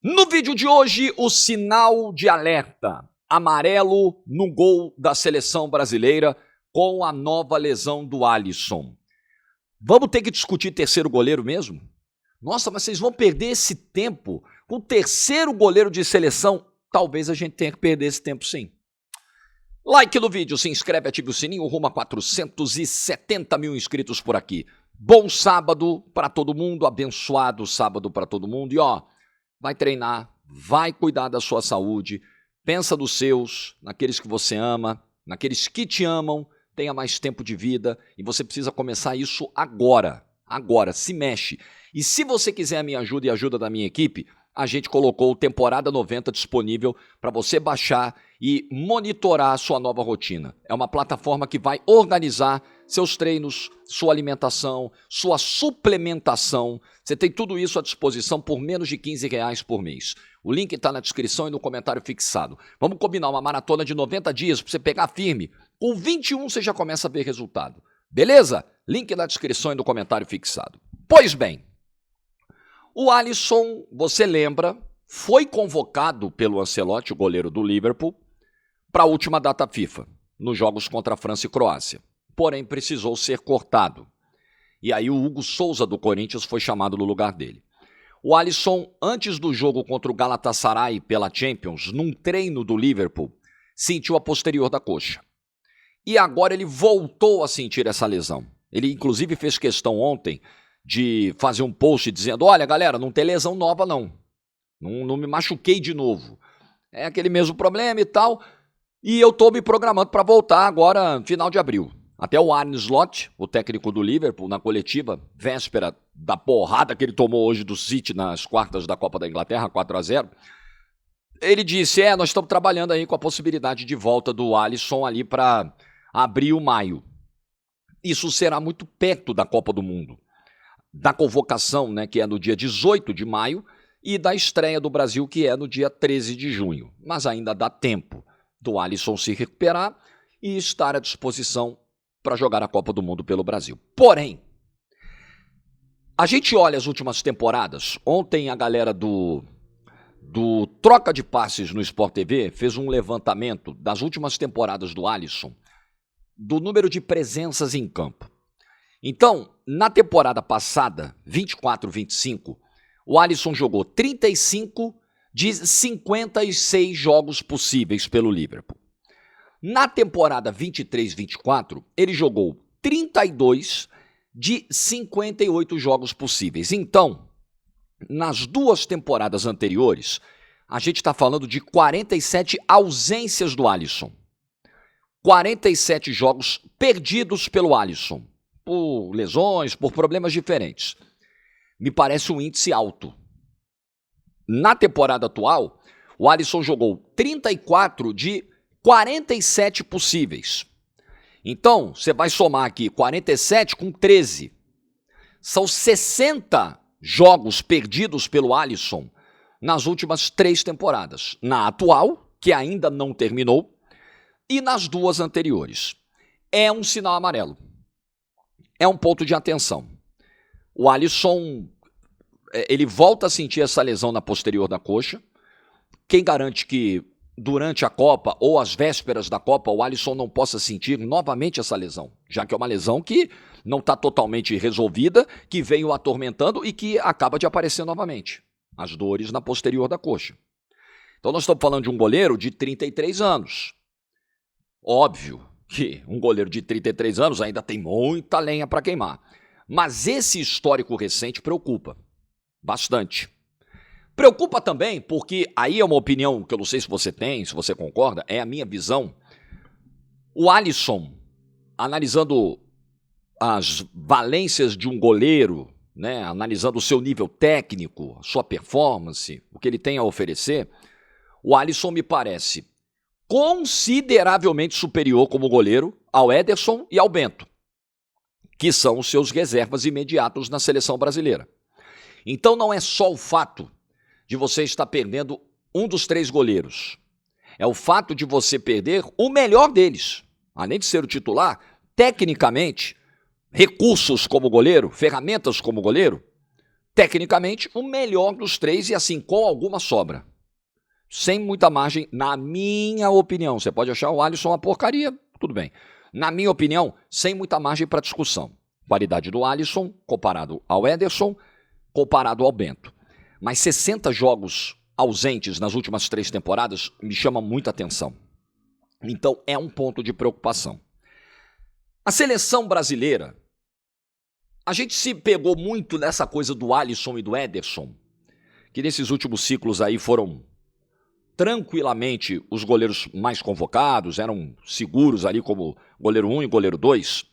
No vídeo de hoje, o sinal de alerta. Amarelo no gol da seleção brasileira com a nova lesão do Alisson. Vamos ter que discutir terceiro goleiro mesmo? Nossa, mas vocês vão perder esse tempo com o terceiro goleiro de seleção? Talvez a gente tenha que perder esse tempo sim. Like no vídeo, se inscreve, ative o sininho, rumo a 470 mil inscritos por aqui. Bom sábado para todo mundo, abençoado sábado para todo mundo. E ó, vai treinar, vai cuidar da sua saúde, pensa nos seus, naqueles que você ama, naqueles que te amam, tenha mais tempo de vida e você precisa começar isso agora. Agora, se mexe. E se você quiser a minha ajuda e a ajuda da minha equipe, a gente colocou o Temporada 90 disponível para você baixar e monitorar a sua nova rotina. É uma plataforma que vai organizar seus treinos, sua alimentação, sua suplementação. Você tem tudo isso à disposição por menos de R$15 por mês. O link está na descrição e no comentário fixado. Vamos combinar uma maratona de 90 dias para você pegar firme. Com 21 você já começa a ver resultado. Beleza? Link na descrição e no comentário fixado. Pois bem, o Alisson, você lembra, foi convocado pelo Ancelotti, o goleiro do Liverpool, para a última data FIFA, nos jogos contra a França e Croácia. Porém, precisou ser cortado. E aí o Hugo Souza do Corinthians foi chamado no lugar dele. O Alisson, antes do jogo contra o Galatasaray pela Champions, num treino do Liverpool, sentiu a posterior da coxa. E agora ele voltou a sentir essa lesão. Ele inclusive fez questão ontem de fazer um post dizendo, olha galera, não tem lesão nova não me machuquei de novo. É aquele mesmo problema e tal, e eu estou me programando para voltar agora no final de abril. Até o Arne Slot, o técnico do Liverpool, na coletiva, véspera da porrada que ele tomou hoje do City nas quartas da Copa da Inglaterra, 4-0, ele disse, nós estamos trabalhando aí com a possibilidade de volta do Alisson ali para abril, maio. Isso será muito perto da Copa do Mundo, da convocação, né, que é no dia 18 de maio, e da estreia do Brasil, que é no dia 13 de junho. Mas ainda dá tempo do Alisson se recuperar e estar à disposição para jogar a Copa do Mundo pelo Brasil. Porém, a gente olha as últimas temporadas. Ontem a galera do Troca de Passes no Sport TV fez um levantamento das últimas temporadas do Alisson, do número de presenças em campo. Então, na temporada passada, 24-25, o Alisson jogou 35 de 56 jogos possíveis pelo Liverpool. Na temporada 23-24, ele jogou 32 de 58 jogos possíveis. Então, nas duas temporadas anteriores, a gente está falando de 47 ausências do Alisson. 47 jogos perdidos pelo Alisson, por lesões, por problemas diferentes. Me parece um índice alto. Na temporada atual, o Alisson jogou 34 de 47 possíveis. Então, você vai somar aqui 47 com 13. São 60 jogos perdidos pelo Alisson nas últimas 3 temporadas. Na atual, que ainda não terminou, e nas duas anteriores. É um sinal amarelo. É um ponto de atenção. O Alisson, ele volta a sentir essa lesão na posterior da coxa. Quem garante que durante a Copa ou às vésperas da Copa o Alisson não possa sentir novamente essa lesão? Já que é uma lesão que não está totalmente resolvida, que veio atormentando e que acaba de aparecer novamente. As dores na posterior da coxa. Então nós estamos falando de um goleiro de 33 anos. Óbvio que um goleiro de 33 anos ainda tem muita lenha para queimar. Mas esse histórico recente preocupa bastante. Preocupa também porque, aí é uma opinião que eu não sei se você tem, se você concorda, é a minha visão. O Alisson, analisando as valências de um goleiro, né, analisando o seu nível técnico, a sua performance, o que ele tem a oferecer, o Alisson me parece consideravelmente superior como goleiro ao Ederson e ao Bento, que são os seus reservas imediatos na seleção brasileira. Então não é só o fato de você estar perdendo um dos 3 goleiros, é o fato de você perder o melhor deles. Além de ser o titular, tecnicamente, recursos como goleiro, ferramentas como goleiro, tecnicamente, o melhor dos três e assim, com alguma sobra. Sem muita margem, na minha opinião. Você pode achar o Alisson uma porcaria, tudo bem. Na minha opinião, sem muita margem para discussão. Qualidade do Alisson comparado ao Ederson, comparado ao Bento. Mas 60 jogos ausentes nas últimas 3 temporadas me chama muita atenção. Então é um ponto de preocupação. A seleção brasileira, a gente se pegou muito nessa coisa do Alisson e do Ederson, que nesses últimos ciclos aí foram tranquilamente os goleiros mais convocados, eram seguros ali como goleiro 1 e goleiro 2.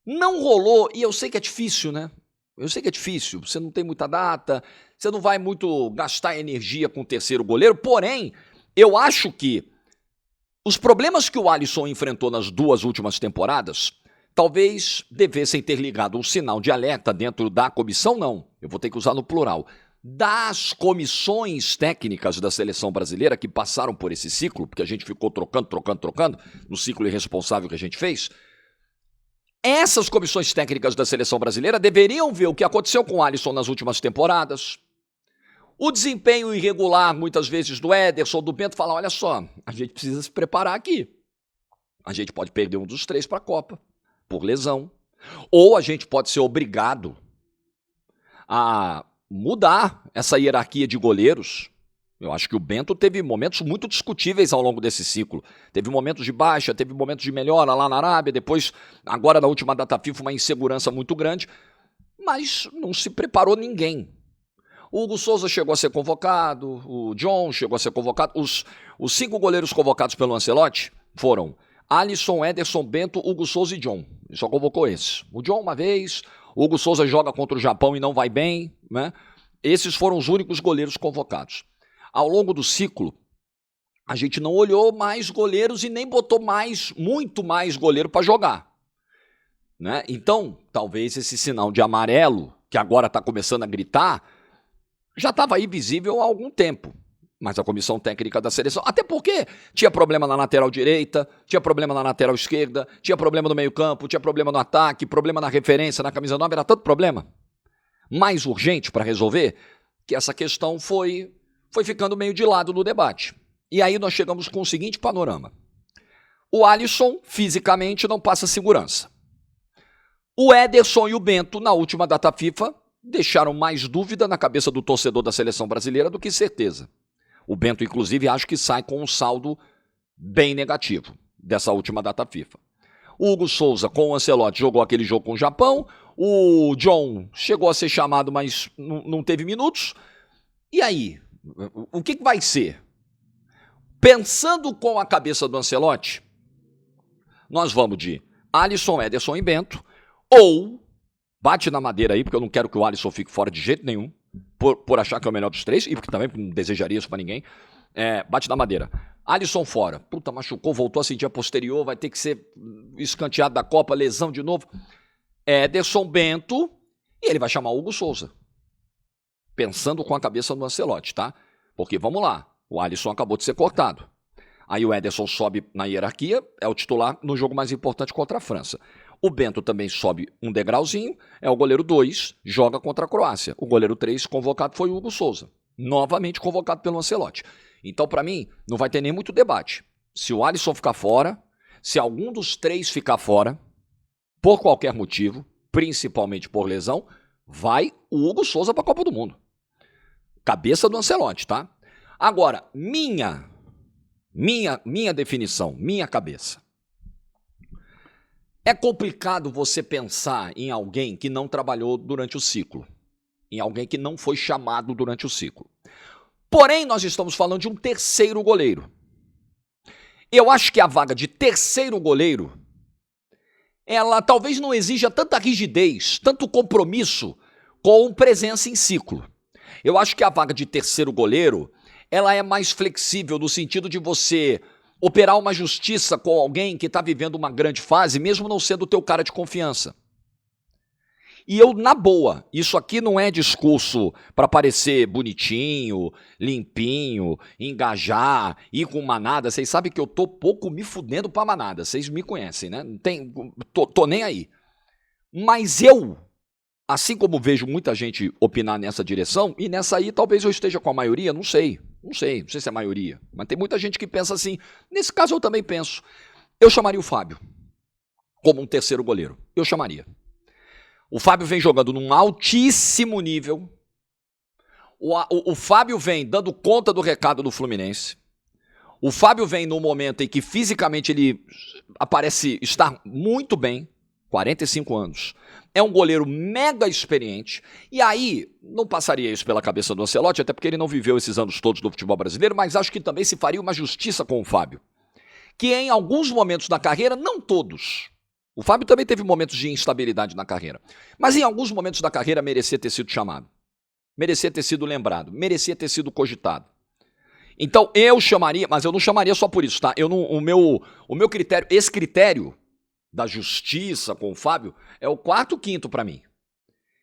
Não rolou, e eu sei que é difícil, né? Eu sei que é difícil, você não tem muita data, você não vai muito gastar energia com o terceiro goleiro, porém, eu acho que os problemas que o Alisson enfrentou nas 2 últimas temporadas talvez devessem ter ligado um sinal de alerta dentro da comissão, não, eu vou ter que usar no plural, das comissões técnicas da seleção brasileira que passaram por esse ciclo, porque a gente ficou trocando, no ciclo irresponsável que a gente fez. Essas comissões técnicas da seleção brasileira deveriam ver o que aconteceu com o Alisson nas últimas temporadas, o desempenho irregular, muitas vezes, do Ederson, do Bento, falar, olha só, a gente precisa se preparar aqui. A gente pode perder um dos 3 para a Copa, por lesão. Ou a gente pode ser obrigado a mudar essa hierarquia de goleiros. Eu acho que o Bento teve momentos muito discutíveis ao longo desse ciclo. Teve momentos de baixa, teve momentos de melhora lá na Arábia, depois, agora na última data FIFA, uma insegurança muito grande, mas não se preparou ninguém. O Hugo Souza chegou a ser convocado, o John chegou a ser convocado. Os 5 goleiros convocados pelo Ancelotti foram Alisson, Ederson, Bento, Hugo Souza e John. Ele só convocou esses. O John uma vez, o Hugo Souza joga contra o Japão e não vai bem, né? Esses foram os únicos goleiros convocados. Ao longo do ciclo, a gente não olhou mais goleiros e nem botou muito mais goleiro para jogar, né? Então, talvez esse sinal de amarelo, que agora está começando a gritar, já estava aí visível há algum tempo. Mas a comissão técnica da seleção, até porque tinha problema na lateral direita, tinha problema na lateral esquerda, tinha problema no meio campo, tinha problema no ataque, problema na referência, na camisa 9, era tanto problema mais urgente para resolver, que essa questão foi ficando meio de lado no debate. E aí nós chegamos com o seguinte panorama. O Alisson, fisicamente, não passa segurança. O Ederson e o Bento, na última data FIFA, deixaram mais dúvida na cabeça do torcedor da seleção brasileira do que certeza. O Bento, inclusive, acho que sai com um saldo bem negativo dessa última data FIFA. O Hugo Souza, com o Ancelotti, jogou aquele jogo com o Japão. O John chegou a ser chamado, mas não teve minutos. E aí? O que vai ser? Pensando com a cabeça do Ancelotti, nós vamos de Alisson, Ederson e Bento, ou, bate na madeira aí, porque eu não quero que o Alisson fique fora de jeito nenhum, por achar que é o melhor dos 3, e porque também não desejaria isso pra ninguém, bate na madeira. Alisson fora, puta, machucou, voltou a sentir a posterior, vai ter que ser escanteado da Copa, lesão de novo. Ederson, Bento, e ele vai chamar o Hugo Souza. Pensando com a cabeça do Ancelotti, tá? Porque, vamos lá, o Alisson acabou de ser cortado. Aí o Ederson sobe na hierarquia, é o titular no jogo mais importante contra a França. O Bento também sobe um degrauzinho, é o goleiro 2, joga contra a Croácia. O goleiro 3 convocado foi o Hugo Souza, novamente convocado pelo Ancelotti. Então, para mim, não vai ter nem muito debate. Se o Alisson ficar fora, se algum dos 3 ficar fora, por qualquer motivo, principalmente por lesão, vai o Hugo Souza para a Copa do Mundo. Cabeça do Ancelotti, tá? Agora, minha definição, minha cabeça. É complicado você pensar em alguém que não trabalhou durante o ciclo, em alguém que não foi chamado durante o ciclo. Porém, nós estamos falando de um terceiro goleiro. Eu acho que a vaga de terceiro goleiro, ela talvez não exija tanta rigidez, tanto compromisso com presença em ciclo. Eu acho que a vaga de terceiro goleiro, ela é mais flexível no sentido de você operar uma justiça com alguém que está vivendo uma grande fase, mesmo não sendo o teu cara de confiança. E eu, na boa, isso aqui não é discurso para parecer bonitinho, limpinho, engajar, ir com manada. Vocês sabem que eu tô pouco me fudendo pra manada, vocês me conhecem, né? Tô nem aí. Mas eu assim como vejo muita gente opinar nessa direção, e nessa aí talvez eu esteja com a maioria, não sei se é a maioria, mas tem muita gente que pensa assim. Nesse caso eu também penso. Eu chamaria o Fábio como um terceiro goleiro. Eu chamaria. O Fábio vem jogando num altíssimo nível. O Fábio vem dando conta do recado do Fluminense. O Fábio vem num momento em que fisicamente ele aparece estar muito bem, 45 anos. É um goleiro mega experiente. E aí, não passaria isso pela cabeça do Ancelotti, até porque ele não viveu esses anos todos do futebol brasileiro, mas acho que também se faria uma justiça com o Fábio. Que em alguns momentos da carreira, não todos. O Fábio também teve momentos de instabilidade na carreira. Mas em alguns momentos da carreira merecia ter sido chamado. Merecia ter sido lembrado. Merecia ter sido cogitado. Então eu chamaria, mas eu não chamaria só por isso, tá? O meu critério, esse critério da justiça com o Fábio é o quarto, quinto para mim.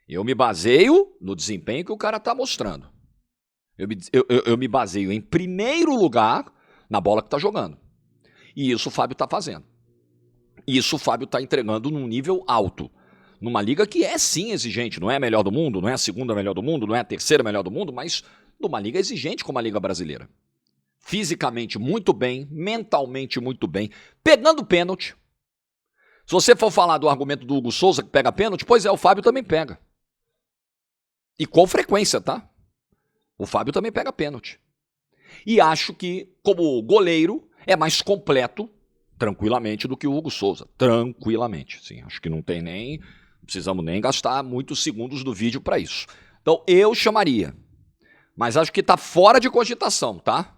Eu me baseio no desempenho que o cara tá mostrando. Eu me baseio em primeiro lugar na bola que tá jogando. E isso o Fábio tá fazendo. Isso o Fábio tá entregando num nível alto. Numa liga que é sim exigente, não é a melhor do mundo, não é a segunda melhor do mundo, não é a terceira melhor do mundo, mas numa liga exigente como a Liga Brasileira. Fisicamente muito bem, mentalmente muito bem, pegando pênalti. Se você for falar do argumento do Hugo Souza que pega pênalti, pois é, o Fábio também pega. E com frequência, tá? O Fábio também pega pênalti. E acho que, como goleiro, é mais completo, tranquilamente, do que o Hugo Souza. Tranquilamente, sim. Acho que não precisamos nem gastar muitos segundos do vídeo para isso. Então, eu chamaria. Mas acho que tá fora de cogitação, tá?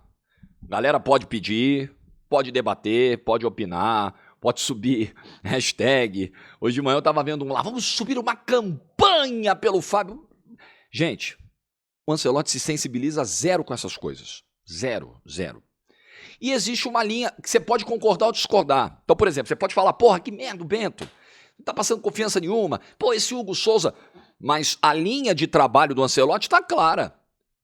Galera pode pedir, pode debater, pode opinar, pode subir hashtag. Hoje de manhã eu tava vendo um lá, vamos subir uma campanha pelo Fábio. Gente, o Ancelotti se sensibiliza zero com essas coisas. Zero. E existe uma linha que você pode concordar ou discordar. Então, por exemplo, você pode falar, porra, que merda o Bento. Não tá passando confiança nenhuma. Pô, esse Hugo Souza. Mas a linha de trabalho do Ancelotti tá clara.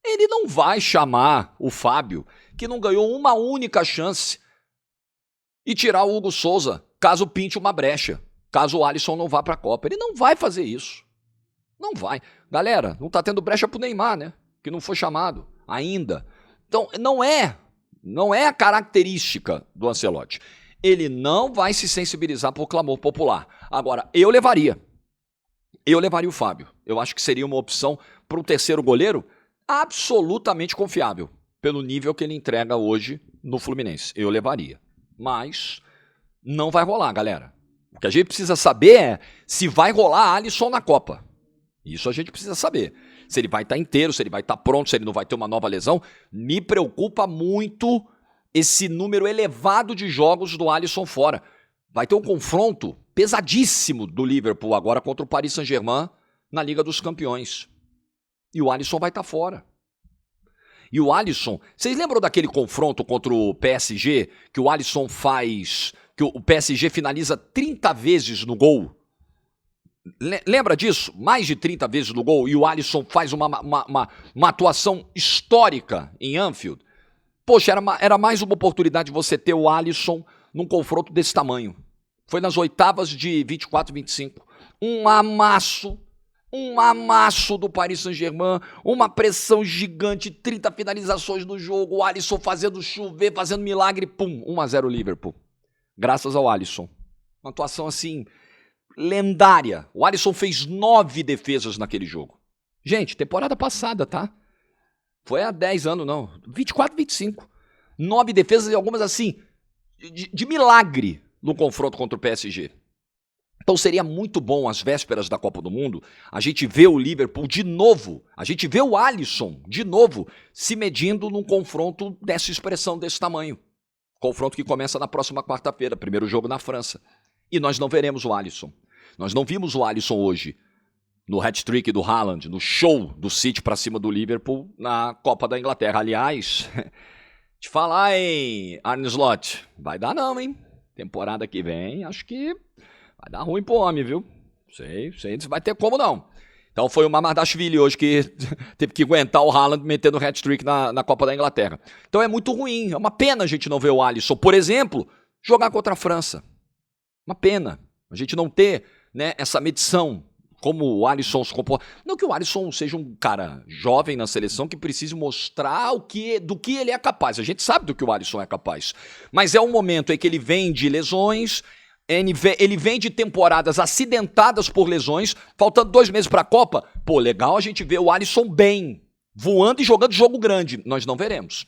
Ele não vai chamar o Fábio, que não ganhou uma única chance, e tirar o Hugo Souza, caso pinte uma brecha, caso o Alisson não vá para a Copa. Ele não vai fazer isso. Não vai. Galera, não tá tendo brecha pro Neymar, né? Que não foi chamado ainda. Então, não é a característica do Ancelotti. Ele não vai se sensibilizar por clamor popular. Agora, eu levaria o Fábio. Eu acho que seria uma opção para um terceiro goleiro absolutamente confiável, pelo nível que ele entrega hoje no Fluminense. Eu levaria. Mas não vai rolar, galera. O que a gente precisa saber é se vai rolar Alisson na Copa. Isso a gente precisa saber. Se ele vai estar inteiro, se ele vai estar pronto, se ele não vai ter uma nova lesão. Me preocupa muito esse número elevado de jogos do Alisson fora. Vai ter um confronto pesadíssimo do Liverpool agora contra o Paris Saint-Germain na Liga dos Campeões. E o Alisson vai estar fora. E o Alisson... Vocês lembram daquele confronto contra o PSG que o Alisson faz... Que o PSG finaliza 30 vezes no gol? Lembra disso? Mais de 30 vezes no gol. E o Alisson faz uma atuação histórica em Anfield. Poxa, era mais uma oportunidade de você ter o Alisson num confronto desse tamanho. Foi nas oitavas de 24-25. Um amasso do Paris Saint-Germain, uma pressão gigante, 30 finalizações no jogo, o Alisson fazendo chover, fazendo milagre, pum, 1-0 Liverpool. Graças ao Alisson. Uma atuação assim, lendária. O Alisson fez 9 defesas naquele jogo. Gente, temporada passada, tá? Foi há 10 anos, não. 24-25. 9 defesas e algumas assim, de milagre no confronto contra o PSG. Então seria muito bom, às vésperas da Copa do Mundo, a gente ver o Liverpool de novo, a gente ver o Alisson de novo se medindo num confronto dessa expressão, desse tamanho. Confronto que começa na próxima quarta-feira, primeiro jogo na França. E nós não veremos o Alisson. Nós não vimos o Alisson hoje no hat-trick do Haaland, no show do City para cima do Liverpool na Copa da Inglaterra. Aliás, te falar, hein, Arne Slot, vai dar não, hein? Temporada que vem, acho que vai dar ruim pro homem, viu? Sei se vai ter como não. Então foi o Mamardashvili hoje que teve que aguentar o Haaland metendo o hat-trick na Copa da Inglaterra. Então é muito ruim, é uma pena a gente não ver o Alisson, por exemplo, jogar contra a França. Uma pena a gente não ter, né, essa medição como o Alisson se comporta. Não que o Alisson seja um cara jovem na seleção que precise mostrar do que ele é capaz. A gente sabe do que o Alisson é capaz. Mas é um momento em que ele vem de lesões, ele vem de temporadas acidentadas por lesões, faltando 2 meses para a Copa. Pô, legal a gente ver o Alisson bem, voando e jogando jogo grande. Nós não veremos.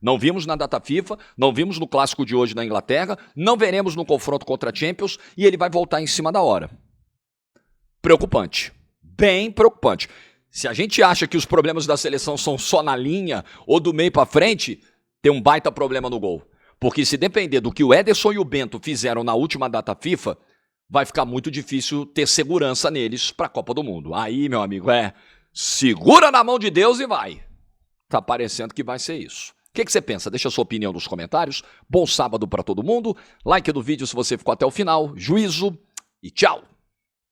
Não vimos na data FIFA, não vimos no clássico de hoje na Inglaterra, não veremos no confronto contra a Champions e ele vai voltar em cima da hora. Preocupante. Bem preocupante. Se a gente acha que os problemas da seleção são só na linha ou do meio para frente, tem um baita problema no gol. Porque se depender do que o Ederson e o Bento fizeram na última data FIFA, vai ficar muito difícil ter segurança neles para a Copa do Mundo. Aí, meu amigo, segura na mão de Deus e vai. Tá parecendo que vai ser isso. O que você pensa? Deixa a sua opinião nos comentários. Bom sábado para todo mundo. Like do vídeo se você ficou até o final. Juízo e tchau!